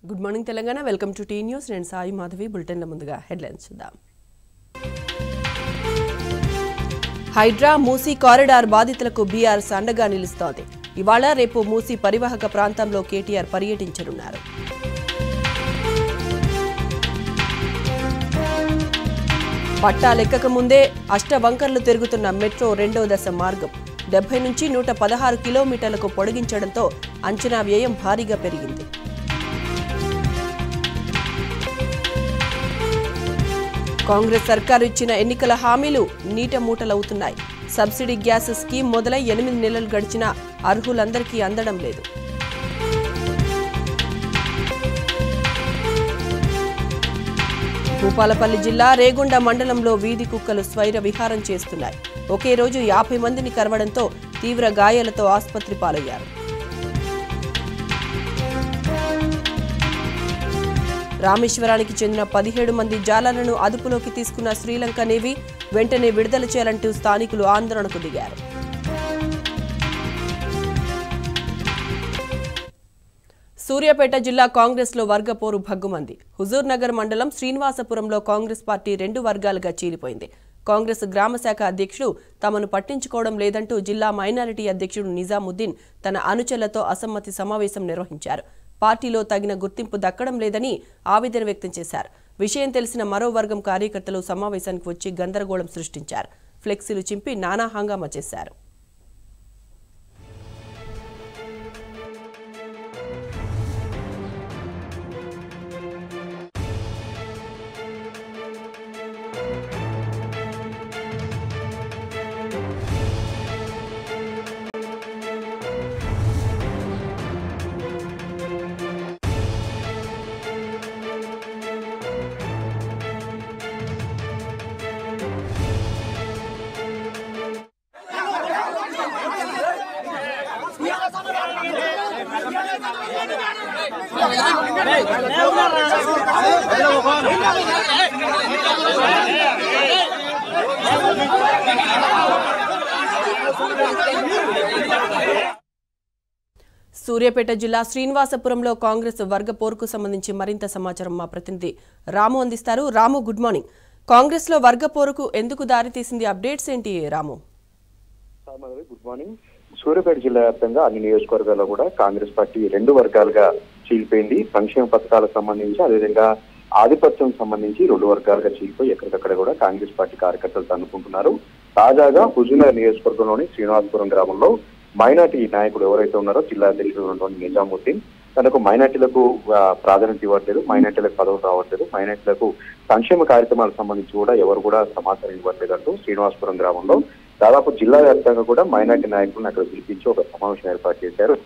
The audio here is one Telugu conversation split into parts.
Good morning Telangana welcome to T News నేను సాయి మాధవి బులెటిన్ల ముందుగా హెడ్లైన్స్ చూద్దాం. హైడ్రా మూసీ కారిడార్ బాధితులకు బీఆర్ఎస్ అండగా నిలుస్తోంది. ఇవాళ రేపు మూసీ పరివాహక ప్రాంతంలో కేటీఆర్ పర్యటించనున్నారు. పట్టా లెక్కక ముందే అష్టవంకర్లు తిరుగుతున్న మెట్రో రెండో దశ మార్గం 70 నుంచి 116 కిలోమీటర్లకు పొడిగించడంతో అంచనా వ్యయం భారీగా పెరిగింది. కాంగ్రెస్ సర్కారు ఇచ్చిన ఎన్నికల హామీలు నీట మూటలవుతున్నాయి. సబ్సిడీ గ్యాస్ స్కీమ్ మొదలై 8 నెలలు గడిచినా అర్హులందరికీ అందడం లేదు. భూపాలపల్లి జిల్లా రేగొండ మండలంలో వీధి కుక్కలు స్వైర విహారం చేస్తున్నాయి. ఒకే రోజు 50 మందిని కరవడంతో తీవ్ర గాయాలతో ఆసుపత్రి పాలయ్యారు. రామేశ్వరానికి చెందిన 17 మంది జాలర్లను అదుపులోకి తీసుకున్న శ్రీలంక నేవీ వెంటనే విడుదల చేయాలంటూ స్థానికులు ఆందోళనకు దిగారు. సూర్యాపేట జిల్లా కాంగ్రెస్లో వర్గపోరు భగ్గుమంది. హుజూర్ నగర్ మండలం శ్రీనివాసపురంలో కాంగ్రెస్ పార్టీ 2 వర్గాలుగా చీలిపోయింది. కాంగ్రెస్ గ్రామశాఖ అధ్యక్షుడు తమను పట్టించుకోవడం లేదంటూ జిల్లా మైనారిటీ అధ్యక్షుడు నిజాముద్దీన్ తన అనుచరులతో అసమ్మతి సమావేశం నిర్వహించారు. పార్టీలో తగిన గుర్తింపు దక్కడం లేదని ఆవేదన వ్యక్తం చేశారు. విషయం తెలిసిన మరో వర్గం కార్యకర్తలు సమావేశానికి వచ్చి గందరగోళం సృష్టించారు. ఫ్లెక్సీలు చింపి నానా హంగామా చేశారు. సూర్యాపేట జిల్లా శ్రీనివాసపురంలో కాంగ్రెస్ వర్గ పోరుకు సంబంధించి మరింత సమాచారం మా ప్రతినిధి రాము అందిస్తారు. రాము, గుడ్ మార్నింగ్. కాంగ్రెస్ లో వర్గ పోరుకు ఎందుకు దారితీసింది? అప్డేట్స్ ఏంటి రాము? Good morning. సూర్యాపేట జిల్లా వ్యాప్తంగా అన్ని నియోజకవర్గాల్లో కూడా కాంగ్రెస్ పార్టీ 2 వర్గాలుగా చీలిపోయింది. సంక్షేమ పథకాలకు సంబంధించి అదేవిధంగా ఆధిపత్యం సంబంధించి 2 వర్గాలుగా చీలిపోయి ఎక్కడికక్కడ కూడా కాంగ్రెస్ పార్టీ కార్యకర్తలు తన్నుకుంటున్నారు. తాజాగా హుజూర్నగర్ నియోజకవర్గంలోని శ్రీనివాసపురం గ్రామంలో మైనార్టీ నాయకుడు ఎవరైతే ఉన్నారో జిల్లా అధ్యక్షుడు ఉన్నటువంటి నిజాముద్దీన్ తనకు మైనార్టీలకు ప్రాధాన్యత ఇవ్వట్లేదు, మైనార్టీలకు పదవులు రావట్లేదు, మైనార్టీలకు సంక్షేమ కార్యక్రమాలకు సంబంధించి కూడా ఎవరు కూడా సమాచారం ఇవ్వట్లేదు అంటూ శ్రీనివాసపురం గ్రామంలో దాదాపు జిల్లా వ్యాప్తంగా కూడా మైనార్టీ నాయకులను అక్కడ పిలిపించి ఒక సమావేశం ఏర్పాటు చేశారు.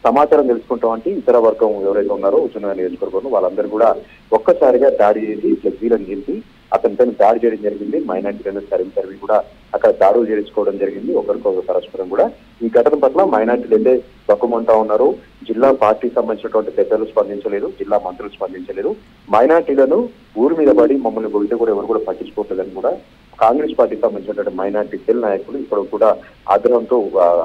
సమాచారం తెలుసుకుంటామంటే ఇతర వర్గం ఎవరైతే ఉన్నారో హుజూర్నగర్ నియోజకవర్గంలో వాళ్ళందరూ కూడా ఒక్కసారిగా దాడి చేసి ఫ్లెక్సీలను నిలిపి అతనిపై దాడి చేయడం జరిగింది. మైనార్టీలను తరిమి కూడా అక్కడ దాడులు చేయించుకోవడం జరిగింది. ఒకరికొకరు పరస్పరం కూడా ఈ ఘటన పట్ల మైనార్టీలు అయితే తక్కువమంటా ఉన్నారు. జిల్లా పార్టీకి సంబంధించినటువంటి పెద్దలు స్పందించలేదు, జిల్లా మంత్రులు స్పందించలేదు. మైనార్టీలను ఊరి మీద పడి మమ్మల్ని కొడితే కూడా ఎవరు కూడా పట్టించుకోవట్లేదని కూడా కాంగ్రెస్ పార్టీకి సంబంధించినటువంటి మైనార్టీ సెల్ నాయకులు ఇప్పుడు కూడా ఆగ్రహంతో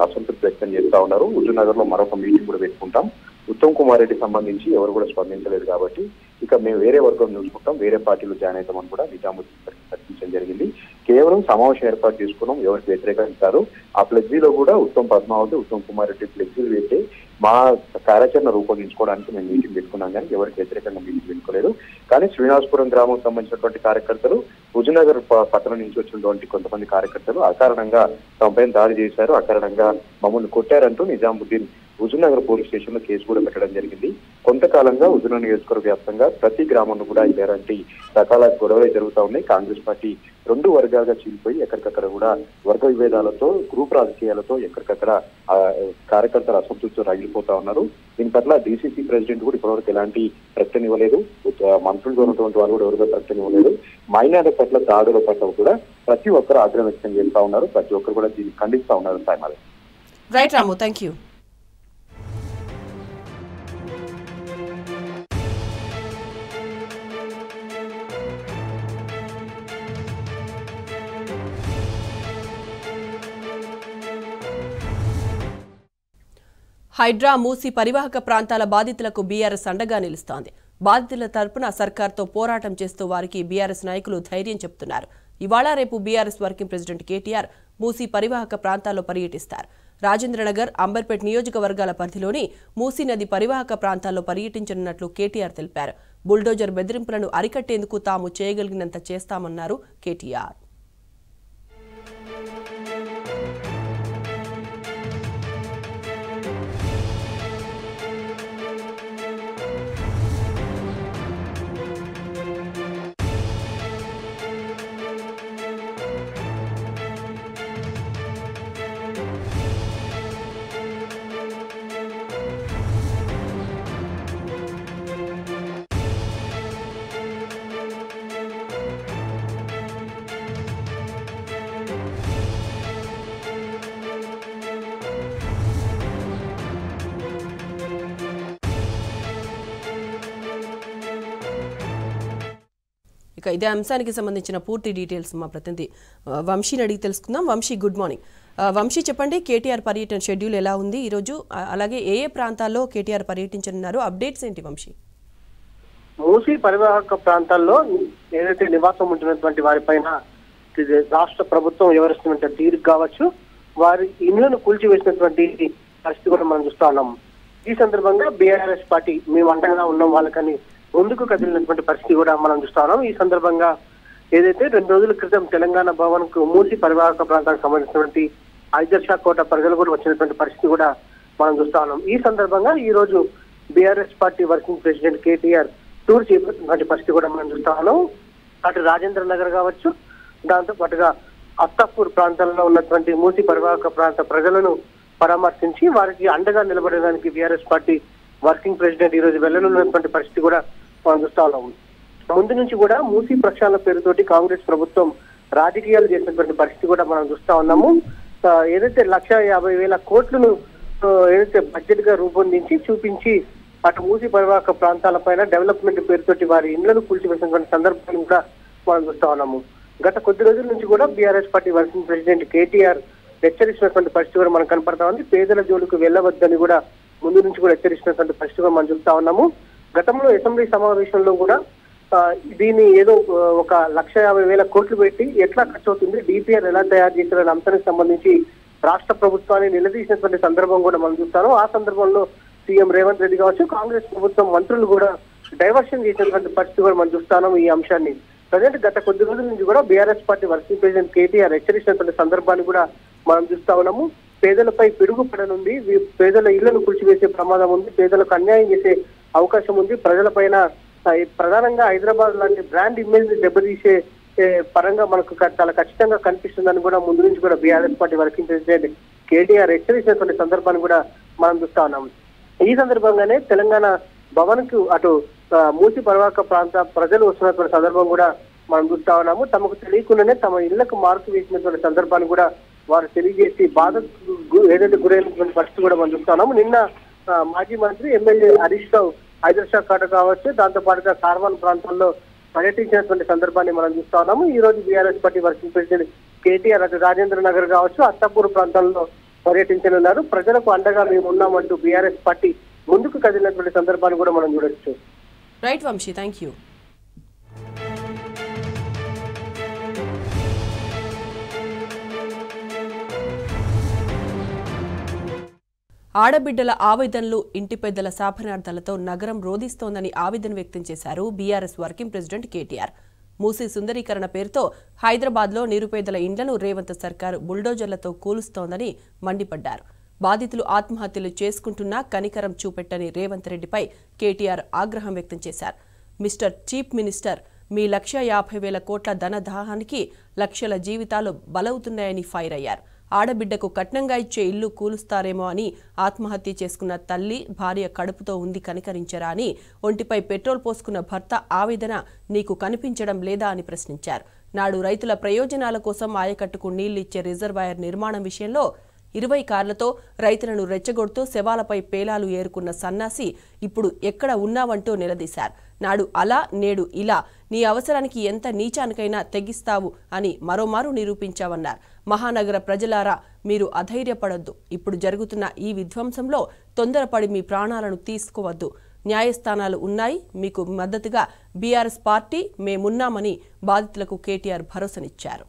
అసంతృప్తి వ్యక్తం చేస్తా ఉన్నారు. హుజూర్ నగర్ లో మరొక మీటింగ్ కూడా పెట్టుకుంటాం, ఉత్తమ్ కుమార్ రెడ్డి సంబంధించి ఎవరు కూడా స్పందించలేదు కాబట్టి ఇక మేము వేరే వర్గం చూసుకుంటాం, వేరే పార్టీలో జాయిన్ అవుతామని కూడా నిజాముద్దీన్ ప్రకటించడం జరిగింది. కేవలం సమావేశం ఏర్పాటు చేసుకున్నాం, ఎవరికి వ్యతిరేకిస్తారు ఆ ఫ్లెక్సీలో కూడా ఉత్తమ్ పద్మావతి, ఉత్తమ్ కుమార్ రెడ్డి ఫ్లెక్సీలు పెట్టి మా కార్యాచరణ రూపొందించుకోవడానికి మేము మీటింగ్ పెట్టుకున్నాం కానీ ఎవరికి వ్యతిరేకంగా మీటింగ్ పెట్టుకోలేదు. కానీ శ్రీనివాసపురం గ్రామం సంబంధించినటువంటి కార్యకర్తలు హుజూర్నగర్ పట్టణం నుంచి వచ్చినటువంటి కొంతమంది కార్యకర్తలు అకారణంగా తమపైన దాడి చేశారు, అకారణంగా మమ్మల్ని కొట్టారంటూ నిజాముద్దీన్ హుజూర్నగర్ పోలీస్ స్టేషన్ లో కేసు కూడా పెట్టడం జరిగింది. కొంతకాలంగా హుజూర్నగర్ నియోజకవర్గ వ్యాప్తంగా ప్రతి గ్రామంలో కూడా ఇలాంటి రకాల గొడవలు జరుగుతూ ఉన్నాయి. కాంగ్రెస్ పార్టీ 2 వర్గాలుగా చీలిపోయి ఎక్కడికక్కడ కూడా వర్గ విభేదాలతో గ్రూప్ రాజకీయాలతో ఎక్కడికక్కడ కార్యకర్తలు అసంతృప్తితో రగిలిపోతా ఉన్నారు. దీని పట్ల డీసీసీ ప్రెసిడెంట్ కూడా ఇప్పటివరకు ఎలాంటి ప్రకటన ఇవ్వలేదు, మంత్రులుగా ఉన్నటువంటి వారు కూడా ఎవరిగా ప్రకటన ఇవ్వలేదు. మైనార్టీ పట్ల దాడుల పట్ల కూడా ప్రతి ఒక్కరు ఆగ్రహం వ్యక్తం చేస్తా ఉన్నారు, ప్రతి ఒక్కరు కూడా దీన్ని ఖండిస్తా ఉన్నారు. Right Ramu, thank you. Hydraa Musi పరివాహక ప్రాంతాల బాధితులకు బీఆర్ఎస్ అండగా నిలుస్తోంది. బాధితుల తరపున సర్కార్తో పోరాటం చేస్తూ వారికి బీఆర్ఎస్ నాయకులు ధైర్యం చెబుతున్నారు. ఇవాళ రేపు BRS working president KTR Musi పరివాహక ప్రాంతాల్లో పర్యటిస్తారు. రాజేంద్రనగర్, అంబర్పేట్ నియోజకవర్గాల పరిధిలోని మూసీ నది పరివాహక ప్రాంతాల్లో పర్యటించనున్నట్లు కేటీఆర్ తెలిపారు. బుల్డోజర్ బెదిరింపులను అరికట్టేందుకు తాము చేయగలిగినంత చేస్తామన్నారు కేటీఆర్. ఇక ఇదే అంశానికి సంబంధించిన పూర్తి డీటెయిల్స్ మా ప్రతినిధి వంశీని అడిగి తెలుసుకుందాం. Vamsi, good morning. వంశీ, చెప్పండి, కేటీఆర్ పర్యటన షెడ్యూల్ ఎలా ఉంది ఈరోజు? అలాగే ఏ ఏ ప్రాంతాల్లో కేటీఆర్ పర్యటించనున్నారు? అప్డేట్స్ ఏంటి వంశీ? మూసీ పరివాహక ప్రాంతాల్లో ఏదైతే నివాసం ఉంటున్నటువంటి వారిపైన రాష్ట్ర ప్రభుత్వం వివరిస్తున్న తీరు కావచ్చు, వారి ఇళ్లను కూల్చివేసినటువంటి పరిస్థితి కూడా మనం చూస్తా ఉన్నాం. ఈ సందర్భంగా బీఆర్ఎస్ పార్టీ మేము అండగా ఉన్నాం వాళ్ళకని ముందుకు కదిలినటువంటి పరిస్థితి కూడా మనం చూస్తా ఉన్నాం. ఈ సందర్భంగా ఏదైతే 2 రోజుల క్రితం తెలంగాణ భవన్ కు మూసీ పరివాహక ప్రాంతానికి సంబంధించినటువంటి ఐదర్షా కోట ప్రజలు కూడా వచ్చినటువంటి పరిస్థితి కూడా మనం చూస్తా ఉన్నాం. ఈ సందర్భంగా ఈ రోజు BRS party working president KTR tour చేపట్టినటువంటి పరిస్థితి కూడా మనం చూస్తా ఉన్నాం. అటు రాజేంద్ర నగర్ కావచ్చు, దాంతో పాటుగా అత్తాపూర్ ప్రాంతాల్లో ఉన్నటువంటి మూసీ పరివాహక ప్రాంత ప్రజలను పరామర్శించి వారికి అండగా నిలబడడానికి బీఆర్ఎస్ పార్టీ వర్కింగ్ ప్రెసిడెంట్ ఈ రోజు వెళ్లనున్నటువంటి పరిస్థితి కూడా మనం చూస్తా ఉన్నాము. ముందు నుంచి కూడా మూసీ ప్రక్షాళన పేరుతోటి కాంగ్రెస్ ప్రభుత్వం రాజకీయాలు చేసినటువంటి పరిస్థితి కూడా మనం చూస్తా ఉన్నాము. ఏదైతే 1,50,000 కోట్లను ఏదైతే బడ్జెట్ గా రూపొందించి చూపించి అటు మూసీ పరివాహక ప్రాంతాల పైన డెవలప్మెంట్ పేరుతోటి వారి ఇండ్లను కూల్చివేసినటువంటి సందర్భాన్ని కూడా మనం చూస్తా ఉన్నాము. గత కొద్ది రోజుల నుంచి కూడా BRS party working president KTR హెచ్చరిస్తున్నటువంటి పరిస్థితి కూడా మనకు కనపడతా ఉంది. పేదల జోలికి వెళ్లవద్దని కూడా ముందు నుంచి కూడా హెచ్చరిస్తున్నటువంటి పరిస్థితి కూడా మనం చూస్తా ఉన్నాము. గతంలో అసెంబ్లీ సమావేశంలో కూడా దీన్ని ఏదో ఒక 1,50,000 కోట్లు పెట్టి ఎట్లా ఖర్చు అవుతుంది, డిపిఆర్ ఎలా తయారు చేశారనే అంశానికి సంబంధించి రాష్ట్ర ప్రభుత్వాన్ని నిలదీసినటువంటి సందర్భం కూడా మనం చూస్తాము. ఆ సందర్భంలో సీఎం రేవంత్ రెడ్డి కావచ్చు, కాంగ్రెస్ ప్రభుత్వం మంత్రులు కూడా డైవర్షన్ చేసినటువంటి పరిస్థితి కూడా మనం చూస్తాము. ఈ అంశాన్ని ప్రజెంట్ గత కొద్ది రోజుల నుంచి కూడా BRS party working president KTR హెచ్చరించినటువంటి సందర్భాన్ని కూడా మనం చూస్తా ఉన్నాము. పేదలపై పిడుగు పడనుంది, పేదల ఇళ్లను కూల్చివేసే ప్రమాదం ఉంది, పేదలకు అన్యాయం చేసే అవకాశం ఉంది, ప్రజల పైన ప్రధానంగా హైదరాబాద్ లాంటి బ్రాండ్ ఇమేజ్ ని దెబ్బతీసే పరంగా మనకు చాలా ఖచ్చితంగా కనిపిస్తుందని కూడా ముందు నుంచి కూడా BRS party working president KTR హెచ్చరించినటువంటి సందర్భాన్ని కూడా మనం చూస్తా ఉన్నాం. ఈ సందర్భంగానే తెలంగాణ భవన్ కు అటు మూసీ పరివాహక ప్రాంత ప్రజలు వస్తున్నటువంటి సందర్భం కూడా మనం చూస్తా ఉన్నాము. తమకు తెలియకుండానే తమ ఇళ్లకు మార్పు వేసినటువంటి సందర్భాన్ని కూడా వారు తెలియజేసి బాధకు ఏదైతే గురైనటువంటి పరిస్థితి కూడా మనం చూస్తా ఉన్నాము. నిన్న మాజీ మంత్రి ఎమ్మెల్యే హరీష్ రావు ఐదర్షా కోట కావచ్చు, దాంతో పాటుగా కార్వాన్ ప్రాంతాల్లో పర్యటించినటువంటి సందర్భాన్ని మనం చూస్తా ఉన్నాము. ఈ రోజు BRS party working president KTR అటు రాజేంద్ర నగర్ కావచ్చు, అత్తాపూర్ ప్రాంతాల్లో పర్యటించనున్నారు. ప్రజలకు అండగా మేము ఉన్నామంటూ బీఆర్ఎస్ పార్టీ ముందుకు కదిలినటువంటి సందర్భాన్ని కూడా మనం చూడొచ్చు. Right Vamshi, thank you. ఆడబిడ్డల ఆవేదనలు, ఇంటి పెద్దల శాపనార్థాలతో నగరం రోధిస్తోందని ఆవేదన వ్యక్తం చేశారు BRS working president KTR. Musi సుందరీకరణ పేరుతో హైదరాబాద్లో నిరుపేదల ఇండ్లను రేవంత్ సర్కారు బుల్డోజర్లతో కూలుస్తోందని మండిపడ్డారు. బాధితులు ఆత్మహత్యలు చేసుకుంటున్నా కనికరం చూపెట్టని రేవంత్ రెడ్డిపై కేటీఆర్ ఆగ్రహం వ్యక్తం చేశారు. మిస్టర్ చీఫ్ మినిస్టర్, మీ 1,50,000 కోట్ల ధనదాహానికి లక్షల జీవితాలు బలవుతున్నాయని ఫైర్ అయ్యారు. ఆడబిడ్డకు కట్నంగా ఇచ్చే ఇల్లు కూలుస్తారేమో అని ఆత్మహత్య చేసుకున్న తల్లి, భార్య కడుపుతో ఉంది కనికరించరా అని ఒంటిపై పెట్రోల్ పోసుకున్న భర్త ఆవేదన నీకు కనిపించడం లేదా అని ప్రశ్నించారు. నాడు రైతుల ప్రయోజనాల కోసం ఆయకట్టుకు నీళ్లిచ్చే రిజర్వాయర్ నిర్మాణం విషయంలో 20 కార్లతో రైతులను రెచ్చగొడుతూ శవాలపై పేలాలు ఏరుకున్న సన్నాసి ఇప్పుడు ఎక్కడ ఉన్నావంటూ నిలదీశారు. నాడు అలా, నేడు ఇలా, నీ అవసరానికి ఎంత నీచానికైనా తెగిస్తావు అని మరోమారు నిరూపించావన్నారు. మహానగర ప్రజలారా, మీరు అధైర్యపడొద్దు. ఇప్పుడు జరుగుతున్న ఈ విధ్వంసంలో తొందరపడి మీ ప్రాణాలను తీసుకోవద్దు. న్యాయస్థానాలు ఉన్నాయి, మీకు మద్దతుగా బీఆర్ఎస్ పార్టీ మేమున్నామని బాధితులకు కేటీఆర్ భరోసానిచ్చారు.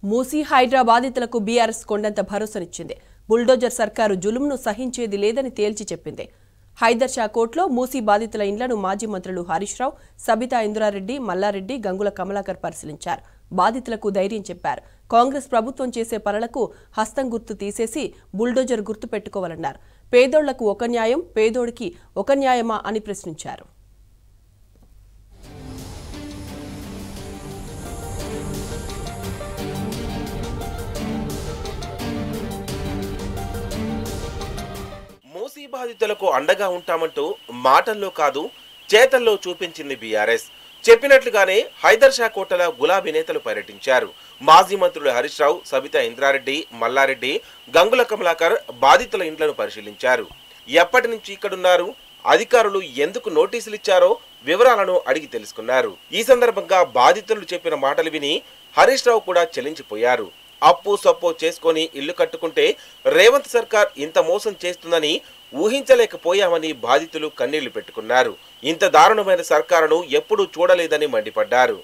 మూసీ హైడ్రా బాధితులకు బీఆర్ఎస్ కొండంత భరోసానిచ్చింది. బుల్డోజర్ సర్కారు జులుంను సహించేది లేదని తేల్చి చెప్పింది. హైదర్ షా కోర్టులో మూసీ బాధితుల ఇండ్లను మాజీ మంత్రులు హరీష్ రావు, సబితా ఇంద్రారెడ్డి, మల్లారెడ్డి, గంగుల కమలాకర్ పరిశీలించారు. బాధితులకు ధైర్యం చెప్పారు. కాంగ్రెస్ ప్రభుత్వం చేసే పనులకు హస్తం గుర్తు తీసేసి బుల్డోజర్ గుర్తు పెట్టుకోవాలన్నారు. పేదోళ్లకు ఒక న్యాయం, పేదోడికి ఒక న్యాయమా అని ప్రశ్నించారు. మూసీ బాధితులకు అండగా ఉంటామంటూ మాటల్లో కాదు చేతల్లో చూపించింది బీఆర్ఎస్. చెప్పినట్లుగానే హైదర్ షా కోటల గులాబీ నేతలు పర్యటించారు. మాజీ మంత్రులు హరీష్ రావు, సబితా ఇంద్రారెడ్డి, మల్లారెడ్డి, గంగుల కమలాకర్ బాధితుల ఇండ్లను పరిశీలించారు. ఎప్పటి నుంచి ఇక్కడున్నారు, అధికారులు ఎందుకు నోటీసులు ఇచ్చారో వివరాలను అడిగి తెలుసుకున్నారు. ఈ సందర్భంగా బాధితులు చెప్పిన మాటలు విని హరీష్ రావు కూడా చెల్లించిపోయారు. అప్పు సప్పు చేసుకొని ఇల్లు కట్టుకుంటే రేవంత్ సర్కార్ ఇంత మోసం చేస్తుందని ఊహించలేకపోయామని బాధితులు కన్నీళ్లు పెట్టుకున్నారు. ఇంత దారుణమైన సర్కారును ఎప్పుడూ చూడలేదని మండిపడ్డారు.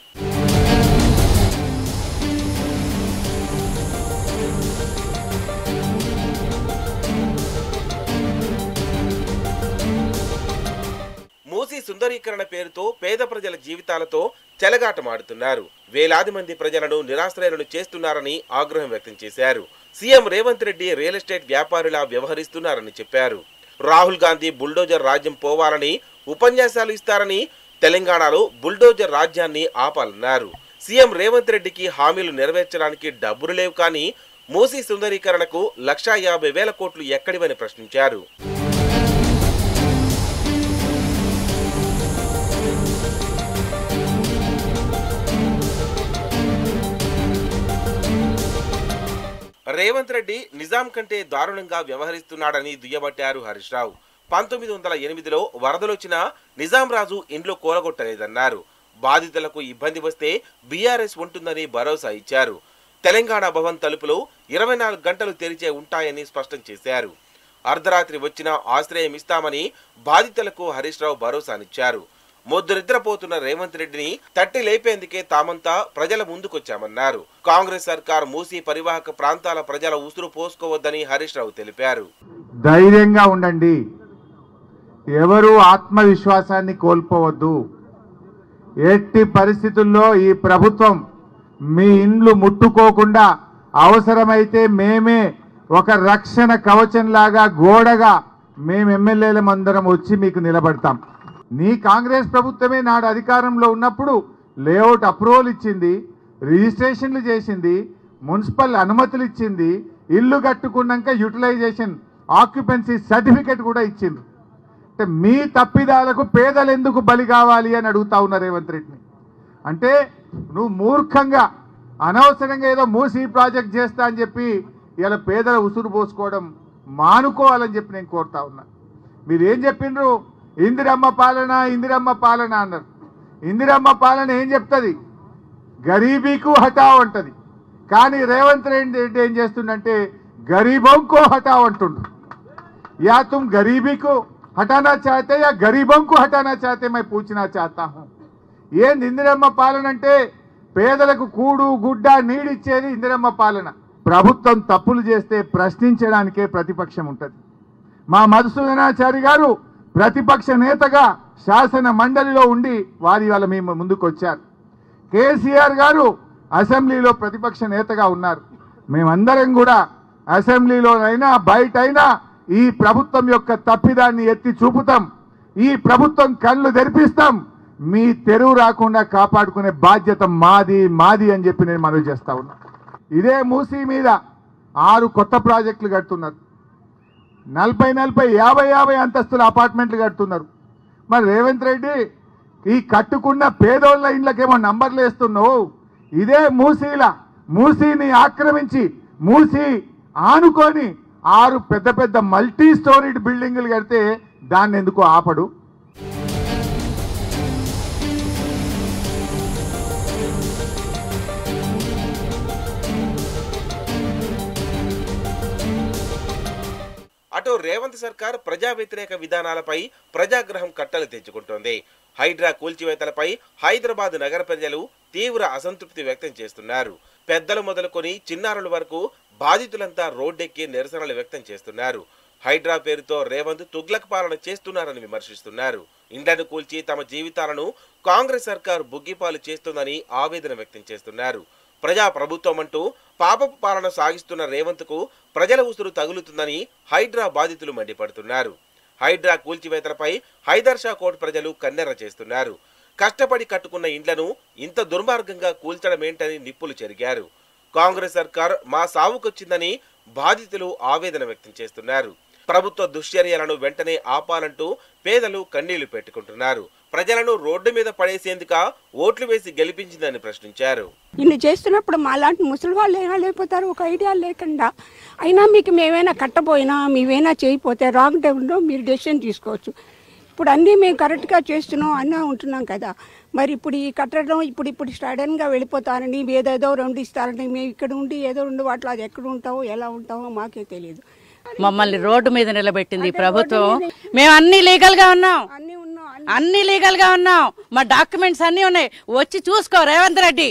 మూసీ సుందరీకరణ పేరుతో పేద ప్రజల జీవితాలతో చెలగాటమాడుతున్నారు. వేలాది మంది ప్రజలను నిరాశ్రయులను చేస్తున్నారని ఆగ్రహం వ్యక్తం చేశారు. CM Revanth Reddy real estate వ్యాపారులా వ్యవహరిస్తున్నారని చెప్పారు. రాహుల్ గాంధీ బుల్డోజర్ రాజ్యం పోవాలని ఉపన్యాసాలు ఇస్తారని, తెలంగాణలో బుల్డోజర్ రాజ్యాన్ని ఆపాలన్నారు. సీఎం రేవంత్ రెడ్డికి హామీలు నెరవేర్చడానికి డబ్బులు లేవు, కానీ మూసీ సుందరీకరణకు 1,50,000 కోట్లు ఎక్కడివని ప్రశ్నించారు. రేవంత్ రెడ్డి నిజాం కంటే దారుణంగా వ్యవహరిస్తున్నాడని దుయ్యబట్టారు హరీష్ రావు. 1908లో వరదలొచ్చినా నిజాం రాజు ఇంట్లో కూలగొట్టలేదన్నారు. బాధితులకు ఇబ్బంది వస్తే బీఆర్ఎస్ ఉంటుందని భరోసా ఇచ్చారు. తెలంగాణ భవన్ తలుపులు 24 గంటలు తెరిచే ఉంటాయని స్పష్టం చేశారు. అర్ధరాత్రి వచ్చినా ఆశ్రయం ఇస్తామని బాధితులకు హరీష్ రావు భరోసానిచ్చారు. మొద్దునిద్రపోతున్న రేవంత్ రెడ్డిని తట్టి లేపేందుకే తామంతా ప్రజల ముందుకొచ్చామన్నారు. కాంగ్రెస్ సర్కార్ మూసీ పరివాహక ప్రాంతాల ప్రజల ఉసురు పోసుకోవద్దని హరీష్ రావు తెలిపారు. ధైర్యంగా ఉండండి, ఎవరు ఆత్మవిశ్వాసాన్ని కోల్పోవద్దు. ఎట్టి పరిస్థితుల్లో ఈ ప్రభుత్వం మీ ఇండ్లు ముట్టుకోకుండా అవసరమైతే మేమే ఒక రక్షణ కవచంలాగా గోడగా మేము ఎమ్మెల్యేలమందరం వచ్చి మీకు నిలబడతాం. నీ కాంగ్రెస్ ప్రభుత్వమే నాడు అధికారంలో ఉన్నప్పుడు లేఅవుట్ అప్రూవల్ ఇచ్చింది, రిజిస్ట్రేషన్లు చేసింది, మున్సిపల్ అనుమతులు ఇచ్చింది, ఇల్లు కట్టుకున్నాక యూటిలైజేషన్ ఆక్యుపెన్సీ సర్టిఫికెట్ కూడా ఇచ్చింది. అంటే మీ తప్పిదాలకు పేదలు ఎందుకు బలి కావాలి అని అడుగుతా ఉన్నారు రేవంత్ రెడ్డిని. అంటే నువ్వు మూర్ఖంగా అనవసరంగా ఏదో మూసీ ప్రాజెక్ట్ చేస్తా అని చెప్పి ఇలా పేదల ఉసురు పోసుకోవడం మానుకోవాలని చెప్పి నేను కోరుతా ఉన్నా. మీరు ఏం చెప్పిండ్రు? ఇందిరమ్మ పాలన, ఇందిరమ్మ పాలన అన్నారు. ఇందిరమ్మ పాలన ఏం చెప్తుంది? గరీబీకు హటావ్ అంటది. కానీ రేవంత్ రెడ్డి ఏం చేస్తుండంటే గరీబోంకో హటావ్ అంటుండ్రు. या तुम गरीबी को हटाना चाहते या गरीबों को हटाना चाहते मैं पूछना चाहता हूं. ये इंदिरम्మ పాలన అంటే పేదలకు కూడు గుడ్డ నీడిచ్చేది ఇందిరమ్మ పాలన. ప్రభుత్వం తప్పులు చేస్తే ప్రశ్నించడానికే ప్రతిపక్షం ఉంటుంది. మా మధుసూదనాచారి గారు ప్రతిపక్ష నేతగా శాసన మండలిలో ఉండి వారి వల్ల మేము ముందుకు వచ్చారు. కేసీఆర్ గారు అసెంబ్లీలో ప్రతిపక్ష నేతగా ఉన్నారు. మేమందరం కూడా అసెంబ్లీలోనైనా బయటైనా ఈ ప్రభుత్వం యొక్క తప్పిదాన్ని ఎత్తి చూపుతాం. ఈ ప్రభుత్వం కళ్ళు తెరిపిస్తాం. మీ తెరువు రాకుండా కాపాడుకునే బాధ్యత మాది అని చెప్పి నేను మనవి చేస్తా ఉన్నా. ఇదే మూసీ మీద 6 కొత్త ప్రాజెక్టులు కడుతున్నారు. 40, 50 అంతస్తుల అపార్ట్మెంట్లు కడుతున్నారు. మరి రేవంత్ రెడ్డి ఈ కట్టుకున్న పేదోళ్ళ ఇండ్లకేమో నంబర్లు వేస్తున్నావు. ఇదే మూసీని ఆక్రమించి మూసీ ఆనుకొని 6 పెద్ద మల్టీ స్టోరీడ్ బిల్డింగులు కడితే దాన్ని ఎందుకు ఆపడు? అటు రేవంత్ సర్కార్ ప్రజా వ్యతిరేక విధానాలపై ప్రజాగ్రహం కట్టలు తెచ్చుకుంటోంది. హైడ్రా కూల్చివేతలపై హైదరాబాద్ నగర ప్రజలు తీవ్ర అసంతృప్తి వ్యక్తం చేస్తున్నారు. పెద్దలు మొదలుకొని చిన్నారుల వరకు బాధితులంతా రోడ్డెక్కి నిరసనలు వ్యక్తం చేస్తున్నారు. హైడ్రా పేరుతో రేవంత్ తుగ్లక్ పాలన చేస్తున్నారని విమర్శిస్తున్నారు. ఇండ్లను కూల్చి తమ జీవితాలను కాంగ్రెస్ సర్కార్ బుగ్గిపాలు చేస్తుందని ఆవేదన వ్యక్తం చేస్తున్నారు. ప్రజా ప్రభుత్వం అంటూ పాపపు పాలన సాగిస్తున్న రేవంత్ కు ప్రజల ఉసురు తగులుతుందని హైడ్రా బాధితులు మండిపడుతున్నారు. హైడ్రా కూల్చివేతలపై హైదర్ షా కోట్ ప్రజలు కన్నెర్ర చేస్తున్నారు. కష్టపడి కట్టుకున్న ఇండ్లను ఇంత దుర్మార్గంగా కూల్చడమేంటని నిప్పులు చెరిగారు. కాంగ్రెస్ సర్కార్ మా సావుకొచ్చిందని బాధితులు ఆవేదన వ్యక్తం చేస్తున్నారు. ప్రభుత్వ దుశ్చర్యలను వెంటనే ఆపాలంటూ పేదలు కన్నీళ్లు పెట్టుకుంటున్నారు. ప్రజలను రోడ్డు మీద పడేసేందుక ఓట్లు వేసి గెలిపించిందని ప్రశ్నించారు. ఇన్ని చేస్తున్నప్పుడు మాలాంటి ముసలి వాళ్ళు ఏమైనా లేకపోతారు, ఒక ఐడియా లేకుండా. అయినా మీకు మేమైనా కట్టపోయినా మేమైనా చేయకపోతే రాంగ్ టైంలో మీరు డెసిషన్ తీసుకోవచ్చు. ఇప్పుడు అన్నీ మేము కరెక్ట్గా చేస్తున్నాం అన్నా ఉంటున్నాం కదా. మరి ఇప్పుడు ఈ కట్టడం ఇప్పుడు సడన్గా వెళ్ళిపోతారని ఏదేదో 2 ఇస్తారని మేము ఇక్కడ ఉండి ఏదో 2 వాటిలో అది ఎక్కడ ఉంటామో ఎలా ఉంటామో మాకే తెలియదు. మమ్మల్ని రోడ్డు మీద నిలబెట్టింది ప్రభుత్వం. మేము అన్ని లీగల్ గా ఉన్నాం, అన్ని లీగల్ గా ఉన్నాం. మా డాక్యుమెంట్స్ అన్నీ ఉన్నాయి. వచ్చి చూసుకో రేవంత్ రెడ్డి,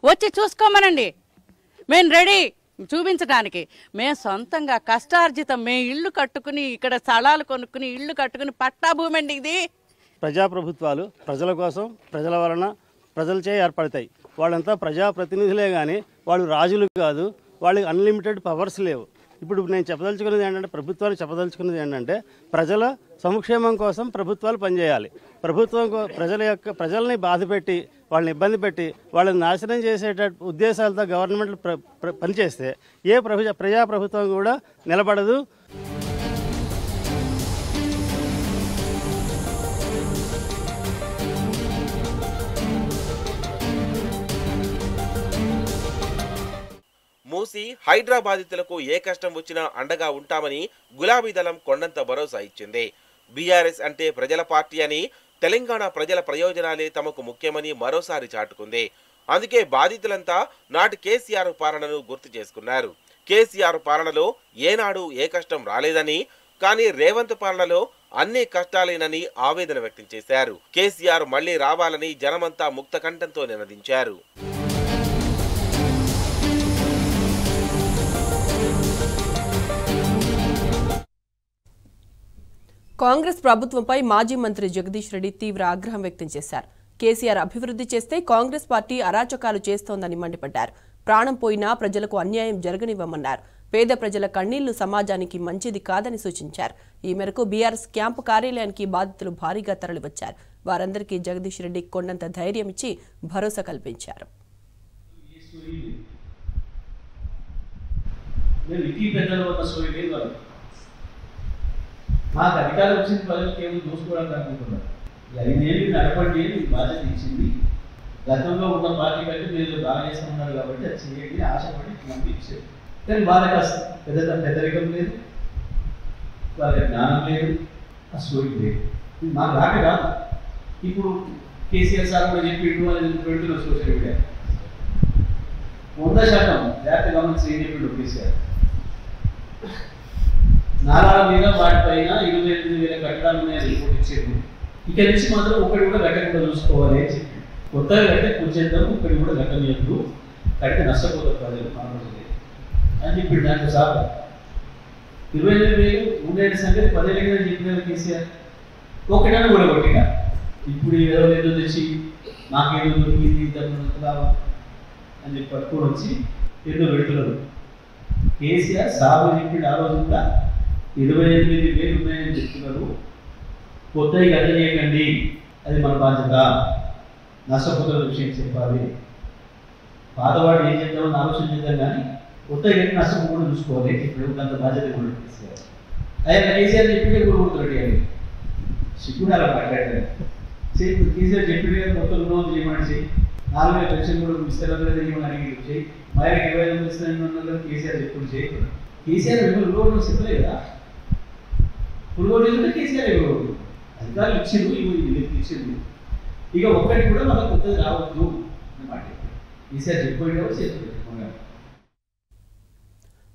వచ్చి చూసుకోమనండి. మేము రెడీ చూపించడానికి. మేము సొంతంగా కష్టార్జితం మేము ఇల్లు కట్టుకుని ఇక్కడ స్థలాలు కొనుక్కుని ఇల్లు కట్టుకుని పట్టా భూమి అండి ఇది. ప్రజాప్రభుత్వాలు ప్రజల కోసం, ప్రజల వలన, ప్రజలచే ఏర్పడతాయి. వాళ్ళంతా ప్రజాప్రతినిధులే కానీ వాళ్ళు రాజులు కాదు. వాళ్ళకి అన్లిమిటెడ్ పవర్స్ లేవు. ఇప్పుడు నేను చెప్పదలుచుకున్నది ఏంటంటే, ప్రభుత్వాలు చెప్పదలుచుకున్నది ఏంటంటే, ప్రజల సంక్షేమం కోసం ప్రభుత్వాలు పనిచేయాలి. ప్రజల్ని బాధపెట్టి వాళ్ళని ఇబ్బంది పెట్టి వాళ్ళని నాశనం చేసేట ఉద్దేశాలతో గవర్నమెంట్లు పనిచేస్తే ఏ ప్రజాప్రభుత్వం కూడా నిలబడదు. మూసి హైడ్రా బాధితులకు ఏ కష్టం వచ్చినా అండగా ఉంటామని గులాబీ దళం కొండంత భరోసా ఇచ్చింది. బీఆర్ఎస్ అంటే ప్రజల పార్టీ అని, తెలంగాణ ప్రజల ప్రయోజనాలే తమకు ముఖ్యమని మరోసారి చాటుకుంది. అందుకే బాధితులంతా నాటి కేసీఆర్ పాలనను గుర్తు చేసుకున్నారు. కేసీఆర్ పాలనలో ఏనాడు ఏ కష్టం రాలేదని, కానీ రేవంత్ పాలనలో అన్ని కష్టాలేనని ఆవేదన వ్యక్తం చేశారు. కేసీఆర్ మళ్లీ రావాలని జనమంతా ముక్త కంఠంతో నినదించారు. కాంగ్రెస్ ప్రభుత్వంపై మాజీ మంత్రి జగదీష్ రెడ్డి తీవ్ర ఆగ్రహం వ్యక్తం చేశారు. కేసీఆర్ అభివృద్ధి చేస్తే కాంగ్రెస్ పార్టీ అరాచకాలు చేస్తోందని మండిపడ్డారు. ప్రాణం పోయినా ప్రజలకు అన్యాయం జరగనివ్వమన్నారు. పేద ప్రజల కన్నీళ్లు సమాజానికి మంచిది కాదని సూచించారు. ఈ మేరకు బీఆర్ఎస్ క్యాంపు కార్యాలయానికి బాధితులు భారీగా తరలివచ్చారు. వారందరికీ జగదీష్ రెడ్డి కొండంత ధైర్యం ఇచ్చి భరోసా కల్పించారు. మాకు అధికారం వచ్చిన ప్రజలకు ఏమో దోసుకోవడానికి అనుకుంటున్నారు. 5 ఏళ్ళు నడపండి బాధ్యత ఇచ్చింది. గతంలో ఉన్న పార్టీ కంటే మీరు బాగా చేస్తున్నారు కాబట్టి అది చేయండి ఆశపడి నమ్మి ఇచ్చారు. కానీ వాళ్ళకి అసలు పెద్దరికం లేదు, వాళ్ళకి జ్ఞానం లేదు, ఆ స్టోరీ లేదు. మాకు రాక కాదు. ఇప్పుడు కేసీఆర్ సార్ కూడా చెప్పి 2020 సోషల్ మీడియా 100% జాగ్రత్త గమనించి ఏం చెప్పిండు కేసీఆర్. నారాల మీద వాటిపైన 28,000 కట్టడాలు ఉన్నాయని రిపోర్ట్ ఇచ్చారు. ఇక్కడ నుంచి మాత్రం ఒకటి కూడా కట్టకుండా చూసుకోవాలి అని చెప్పి, కొత్తగా కట్టే కూర్చేద్దాం, ఒకటి కూడా కట్టలేదు, కడితే నష్టపోతారు ప్రజలు మనోజులే అని చెప్పి దాంట్లో సార్ 28,000 ఉండేటి సంగతి 10 ఏళ్ళ చెప్పినారు కేసీఆర్. ఒకటైనా కూడా కొట్టిగా ఇప్పుడు ఏదో తెచ్చి నాకేదో దొరికింది ఇంతకుముందు అని చెప్పి పట్టుకొని వచ్చి ఏదో పెడుతున్నారు. కేసీఆర్ సాగు చెప్పిండు ఆ రోజు కూడా 28,000 ఉన్నాయని చెప్తున్నారు. కొత్తవి గత చేయకండి, అది మన బాధ్యత. నష్టపోతున్న విషయం చెప్పాలి. పాతవాడు ఏం చేద్దామని ఆలోచన చేద్దాం, కానీ కొత్తగా నష్టపోకుండా చూసుకోవాలి. ఇప్పుడు అంత బాధ్యత కూడా తీసుకోవాలి. ఆయన కేసీఆర్ చెప్పితే కూడా కొడుతున్నాడు. సిగ్గుడు అలా మాట్లాడారు. కేసీఆర్ చెప్పితే మొత్తం రుణం చేయమని 4,000 పెన్షన్ కూడా ఇస్తారని అడిగి చేయి, మహిళకి 25,000 ఇస్తారని కేసీఆర్ చెప్పుడు చేయి. కేసీఆర్ రుణం చెప్పలే కదా, పురుగోడు కేసీఆర్ అధికారులు ఇచ్చిండు, ఇచ్చిండు. ఇక ఒక్కటి కూడా మనకు కొత్తది రావద్దు అన్నమాట. కేసీఆర్ చెప్పాడు.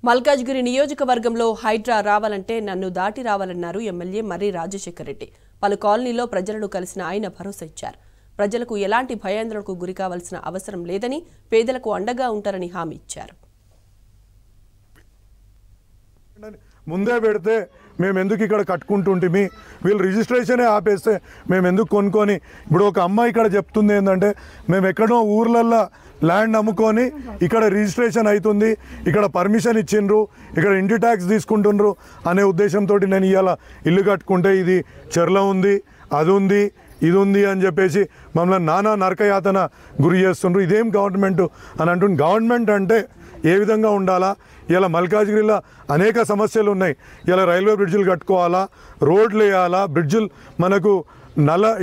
మల్కాజ్గిరి నియోజకవర్గంలో హైడ్రా రావాలంటే నన్ను దాటి రావాలన్నారు ఎమ్మెల్యే మర్రి రాజశేఖర్ రెడ్డి. పలు కాలనీలో ప్రజలను కలిసిన ఆయన భరోసా ఇచ్చారు. ప్రజలకు ఎలాంటి భయాందోళనకు గురి కావాల్సిన అవసరం లేదని, పేదలకు అండగా ఉంటారని హామీ ఇచ్చారు. ముందే పెడితే మేము ఎందుకు ఇక్కడ కట్టుకుంటుంటిమి, వీళ్ళు రిజిస్ట్రేషనే ఆపేస్తే మేము ఎందుకు కొనుక్కొని. ఇప్పుడు ఒక అమ్మాయి ఇక్కడ చెప్తుంది ఏంటంటే, మేము ఎక్కడో ఊర్లల్లో ల్యాండ్ అమ్ముకొని ఇక్కడ రిజిస్ట్రేషన్ అవుతుంది, ఇక్కడ పర్మిషన్ ఇచ్చిండ్రు, ఇక్కడ ఇంటి ట్యాక్స్ తీసుకుంటుండ్రు అనే ఉద్దేశంతో నేను ఇవాళ ఇల్లు కట్టుకుంటే ఇది చెర్ల ఉంది, అది ఉంది, ఇది ఉంది అని చెప్పేసి మమ్మల్ని నానా నరకయాతన గురి చేస్తుండ్రు. ఇదేం గవర్నమెంట్ అని అంటుంది. గవర్నమెంట్ అంటే ఏ విధంగా ఉండాలా? ఇలా మల్కాజ్గిరిలో అనేక సమస్యలు ఉన్నాయి. ఇలా రైల్వే బ్రిడ్జిలు కట్టుకోవాలా, రోడ్లు వేయాలా, బ్రిడ్జిలు మనకు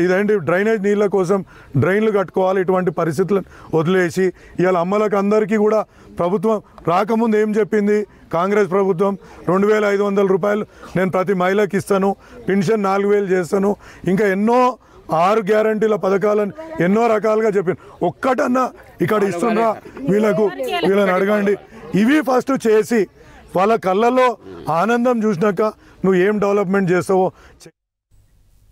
ఇదేంటి డ్రైనేజ్ నీళ్ళ కోసం డ్రైన్లు కట్టుకోవాలి. ఇటువంటి పరిస్థితులను వదిలేసి ఇలా అమ్మలకు అందరికీ కూడా ప్రభుత్వం రాకముందు ఏం చెప్పింది కాంగ్రెస్ ప్రభుత్వం, 2,500 రూపాయలు నేను ప్రతి మహిళకి ఇస్తాను, పెన్షన్ 4,000 చేస్తాను, ఇంకా ఎన్నో 6 గ్యారంటీల పథకాలను ఎన్నో రకాలుగా చెప్పింది. ఒక్కటన్నా ఇక్కడ ఇస్తుండ్రా వీళ్ళని అడగండి. ఇవి ఫస్ట్ చేసి వాళ్ళ కళ్ళల్లో ఆనందం చూసినాక నువ్వు ఏం డెవలప్మెంట్ చేస్తావో